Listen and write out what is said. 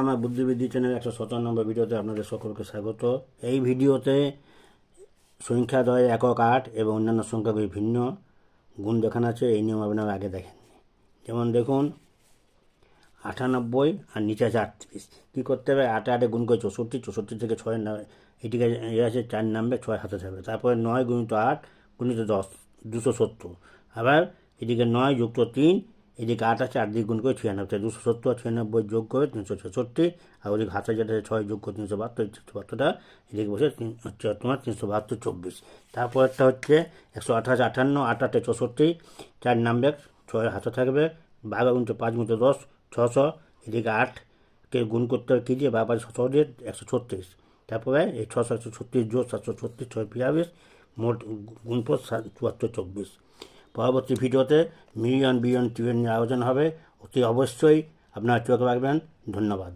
আমার বুদ্ধিবৃদ্ধি চ্যানেল 157 নম্বর ভিডিওতে আপনাদের সকলকে স্বাগত। এই ভিডিওতে সংখ্যাদ্বয় একক 8 এবং অন্যান্য সংখ্যাগুলি ভিন্ন গুণ দেখানো আছে। এই নিয়ম আপনারা আগে দেখেন। যেমন দেখুন 98 আর নিচে আছে 38। কী করতে হবে? 8 8 গুণ করে 64, 64 থেকে 6 এটিকে আছে 4 নামবে, 6 হাতে থাকবে। তারপরে 9 গুণিত 8 গুণিত 10, 270। আবার এদিকে 9 যুক্ত 3, এদিকে 8 আছে, 8 দিয়ে গুণ করে 96, 270 আর 96 যোগ করে 366। আর ওদিকে হাতে যেটা 6 যোগ করে 372, 372টা এদিকে বসে হচ্ছে তোমার 372 24। তারপরটা হচ্ছে 128 58, 8 8 64, 4 নামবে, 6 হাতে থাকবে। 12 গুণিত 5 গুণিত 10, 600। এদিকে 8কে গুণ করতে হবে কী দিয়ে? 12 6 দিয়ে 136। তারপরে এই 600 136 যোগ 736, 6 42, মোট গুণফল 74 24। পরবর্তী ভিডিওতে মিলিয়ন বিলিয়ন ট্রিলিয়ন নিয়ে আলোচনা হবে। অতি অবশ্যই আপনারা চোখ রাখবেন। ধন্যবাদ।